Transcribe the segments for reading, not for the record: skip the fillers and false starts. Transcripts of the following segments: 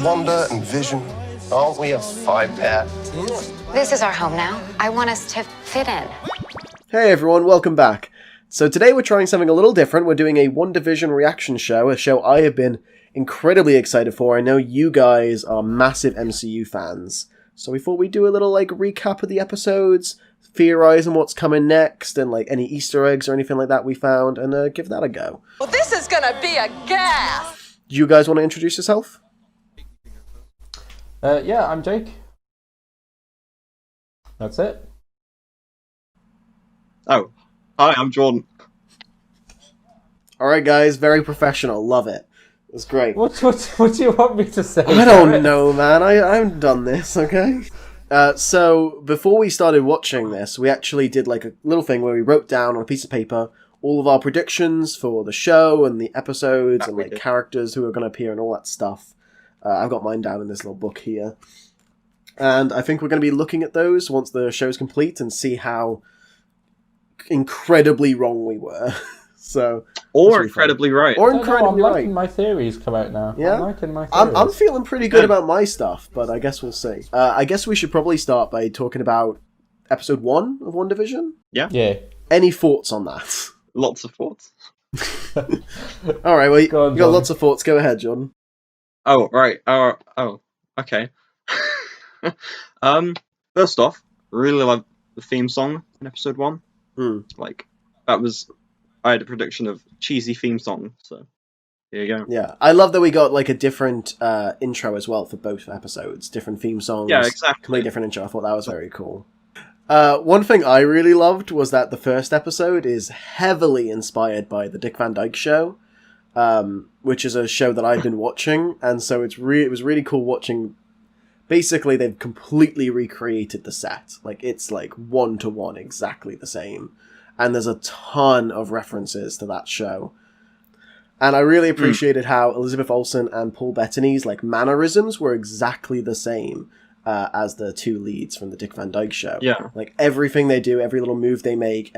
Wanda and Vision, aren't we a five pair? This is our home now. I want us to fit in. Hey everyone, welcome back. So today we're trying something a little different. We're doing a WandaVision reaction show, a show I have been incredibly excited for. I know you guys are massive MCU fans. So we thought we'd do a little recap of the episodes, theorize on what's coming next, and any Easter eggs or anything like that we found, and give that a go. Well, this is gonna be a gas! Do you guys want to introduce yourself? Yeah, I'm Jake. That's it. Oh, hi, I'm Jordan. Alright guys, very professional, love it. It was great. What do you want me to say? I don't know, man. I haven't done this, okay? So, before we started watching this, we actually did a little thing where we wrote down on a piece of paper all of our predictions for the show and the episodes and characters who are going to appear and all that stuff. I've got mine down in this little book here. And I think we're going to be looking at those once the show's complete and see how incredibly wrong we were. So, or incredibly right. Or incredibly I'm liking my theories come out now. Yeah? I'm liking my theories. I'm feeling pretty good about my stuff, but I guess we'll see. I guess we should probably start by talking about episode 1 of WandaVision. Yeah. Any thoughts on that? Lots of thoughts. Alright, well, you got lots of thoughts. Go ahead, Jordan. Oh, right. Oh, okay. First off, really love the theme song in episode 1. I had a prediction of cheesy theme song, so here you go. Yeah, I love that we got a different intro as well for both episodes. Different theme songs. Yeah, exactly. Completely different intro. I thought that was very cool. One thing I really loved was that the first episode is heavily inspired by the Dick Van Dyke Show, which is a show that I've been watching, and so it was really cool watching. Basically, they've completely recreated the set. It's 1-to-1 exactly the same. And there's a ton of references to that show. And I really appreciated how Elizabeth Olsen and Paul Bettany's mannerisms were exactly the same as the two leads from the Dick Van Dyke Show. Yeah. Everything they do, every little move they make,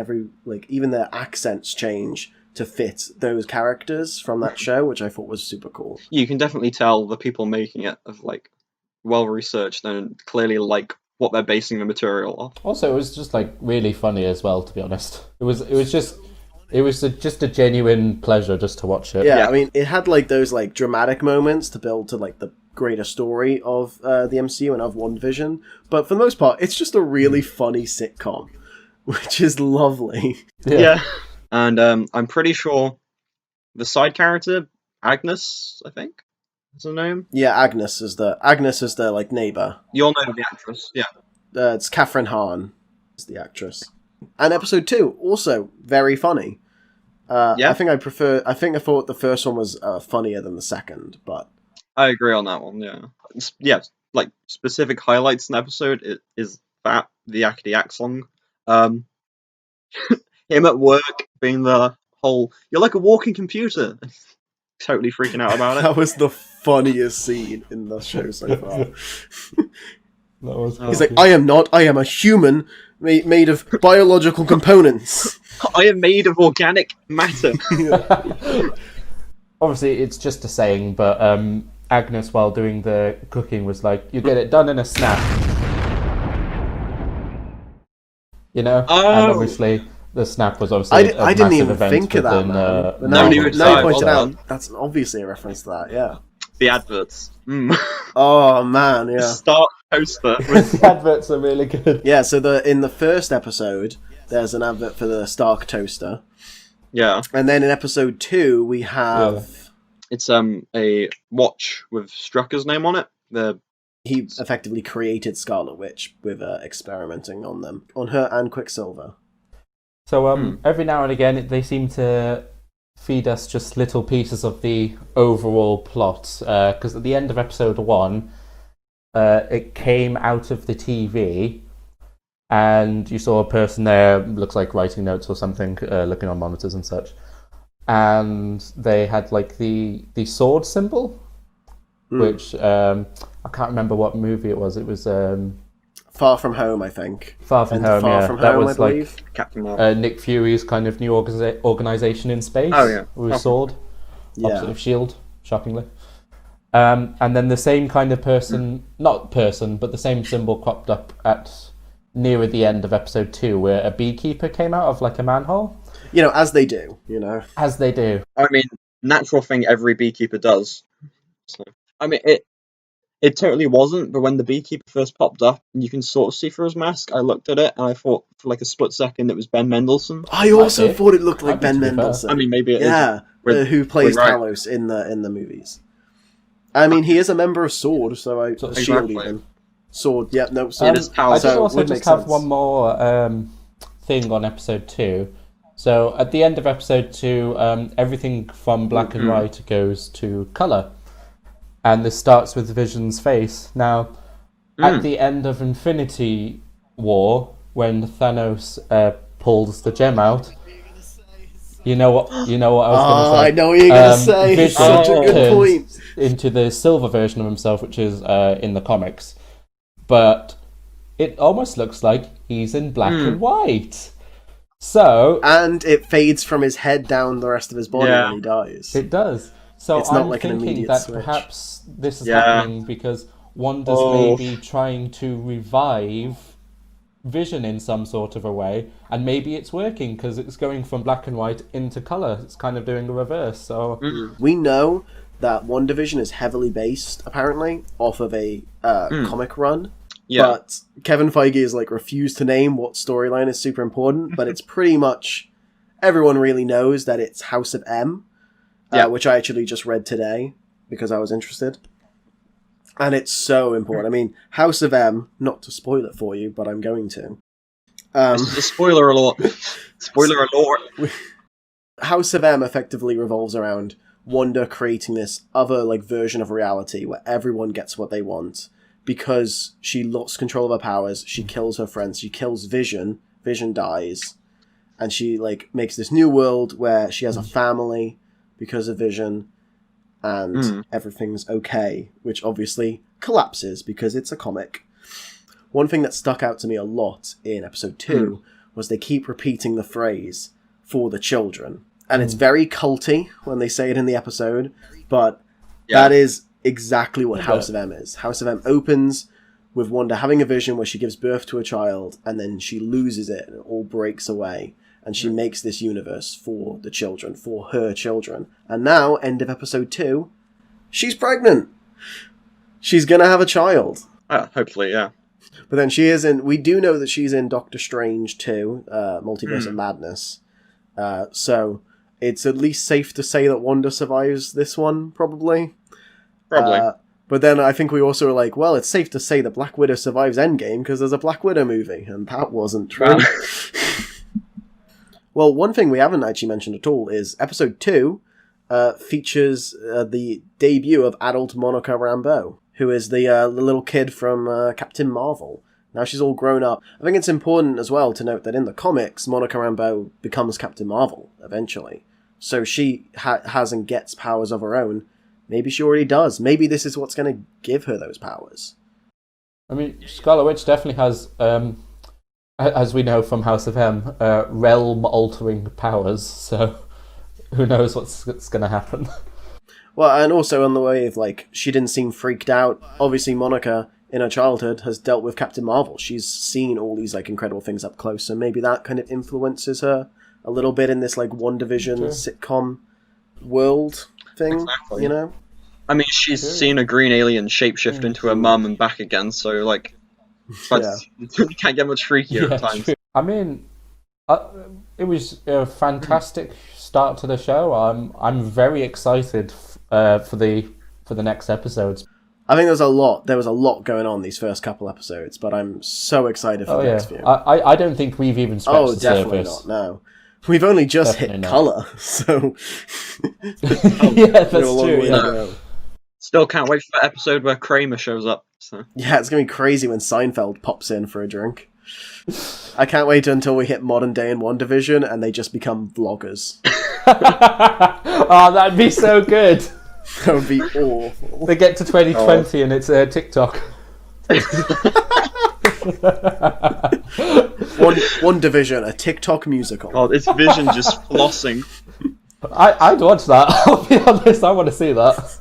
even their accents change to fit those characters from that show, which I thought was super cool. You can definitely tell the people making it have well researched and clearly what they're basing the material off. Also, it was just really funny as well, to be honest. It was just a genuine pleasure just to watch it. Yeah, I mean, it had those dramatic moments to build to the greater story of the MCU and of WandaVision, but for the most part, it's just a really funny sitcom, which is lovely. Yeah. And I'm pretty sure the side character, Agnes, I think, is her name. Yeah, Agnes is the neighbor. You'll know the actress, yeah. It's Catherine Hahn is the actress. And episode 2 also very funny. Yeah. I think I thought the first one was funnier than the second, but I agree on that one. Yeah. Specific highlights in the episode is that the Yakety Yak song. Him at work being the whole "you're like a walking computer." Totally freaking out about it. That was the funniest scene in the show so far. He's like, I am not. I am a human made of biological components. I am made of organic matter. Obviously, it's just a saying, but Agnes, while doing the cooking, was like, "You get it done in a snap." And obviously, the snap was obviously I didn't even think of that, man. But now you pointed out, that's obviously a reference to that, yeah. The adverts. Oh, man, yeah. Stark toaster. The adverts are really good. Yeah, so in the first episode, there's an advert for the Stark toaster. Yeah. And then in episode 2, we have... Yeah. It's a watch with Strucker's name on it. He effectively created Scarlet Witch with experimenting on them. On her and Quicksilver. So every now and again, they seem to feed us just little pieces of the overall plot. Because at the end of episode 1, it came out of the TV, and you saw a person there, looks like writing notes or something, looking on monitors and such. And they had the sword symbol, which I can't remember what movie it was. It was Far From Home, I think. Far From Home, Far yeah. From That Home, was I believe. Captain Marvel. Nick Fury's kind of new organization in space. Oh, yeah. With a sword. Yeah. Opposite of S.H.I.E.L.D., shockingly. And then the same kind of but the same symbol cropped up at near the end of episode 2, where a beekeeper came out of like a manhole. As they do, As they do. I mean, natural thing every beekeeper does. So, I mean, it totally wasn't, but when the beekeeper first popped up, and you can sort of see through his mask, I looked at it, and I thought for like a split second it was Ben Mendelsohn. I also thought it looked like Ben Mendelsohn. I mean, maybe it is. Yeah, who plays Talos in the movies. I mean, he is a member of S.W.O.R.D., so I shield even. S.W.O.R.D., yeah, no, S.W.O.R.D. I just also just have one more thing on episode 2. So at the end of episode 2, everything from black and white goes to colour. And this starts with Vision's face. Now, at the end of Infinity War, when Thanos pulls the gem out, you know what I was going to say. I know what you're going to say. Vision Such a good point. Into the silver version of himself, which is in the comics. But it almost looks like he's in black and white. So, and it fades from his head down the rest of his body when he dies. It does. So it's not I'm like an thinking immediate that switch. perhaps this is happening because Wanda's maybe trying to revive Vision in some sort of a way, and maybe it's working because it's going from black and white into colour. It's kind of doing the reverse. So we know that WandaVision is heavily based, apparently, off of a comic run. Yeah. But Kevin Feige has refused to name what storyline is super important, but it's pretty much everyone really knows that it's House of M. Which I actually just read today because I was interested. And it's so important. I mean, House of M, not to spoil it for you, but I'm going to. This is a spoiler alert. Spoiler alert. House of M effectively revolves around Wanda creating this other version of reality where everyone gets what they want. Because she lost control of her powers, she kills her friends, she kills Vision, Vision dies, and she makes this new world where she has a family because of Vision, and everything's okay, which obviously collapses because it's a comic. One thing that stuck out to me a lot in episode 2 was they keep repeating the phrase, for the children. And it's very culty when they say it in the episode, but that is exactly what House of M is. House of M opens with Wanda having a vision where she gives birth to a child, and then she loses it, and it all breaks away. And she makes this universe for the children, for her children. And now, end of episode 2, she's pregnant. She's gonna have a child. Hopefully, yeah. But then we do know that she's in Doctor Strange 2, Multiverse of Madness. So it's at least safe to say that Wanda survives this one, probably. But then I think we also were well, it's safe to say that Black Widow survives Endgame because there's a Black Widow movie, and that wasn't true. Well, one thing we haven't actually mentioned at all is episode 2 features the debut of adult Monica Rambeau, who is the little kid from Captain Marvel. Now she's all grown up. I think it's important as well to note that in the comics, Monica Rambeau becomes Captain Marvel eventually. So she has and gets powers of her own. Maybe she already does. Maybe this is what's going to give her those powers. I mean, Scarlet Witch definitely has, as we know from House of M, realm-altering powers, so who knows what's going to happen. Well, and also on the way of, she didn't seem freaked out. Obviously, Monica, in her childhood, has dealt with Captain Marvel. She's seen all these, incredible things up close, so maybe that kind of influences her a little bit in this, WandaVision sitcom world thing, exactly. I mean, she's seen a green alien shapeshift into her mum and back again, so, you can't get much freakier at times. True. I mean, it was a fantastic start to the show. I'm very excited for the next episodes. I think there was a lot going on these first couple episodes, but I'm so excited for the next few. I don't think we've even scratched the surface. Oh, definitely not, no. We've only just hit colour, so... yeah, that's true. Yeah. Still can't wait for that episode where Kramer shows up. So. Yeah, it's going to be crazy when Seinfeld pops in for a drink. I can't wait until we hit modern day in WandaVision and they just become vloggers. Oh, that'd be so good. That would be awful. They get to 2020 and it's TikTok. WandaVision, a TikTok musical. Oh, it's Vision just flossing. I'd watch that. I'll be honest, I want to see that.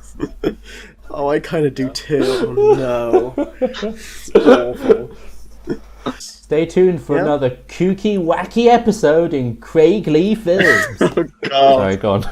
Oh, I kind of do too. Oh, no. It's awful. Stay tuned for another kooky, wacky episode in Craig Lee Films. Oh, God. Sorry, go on.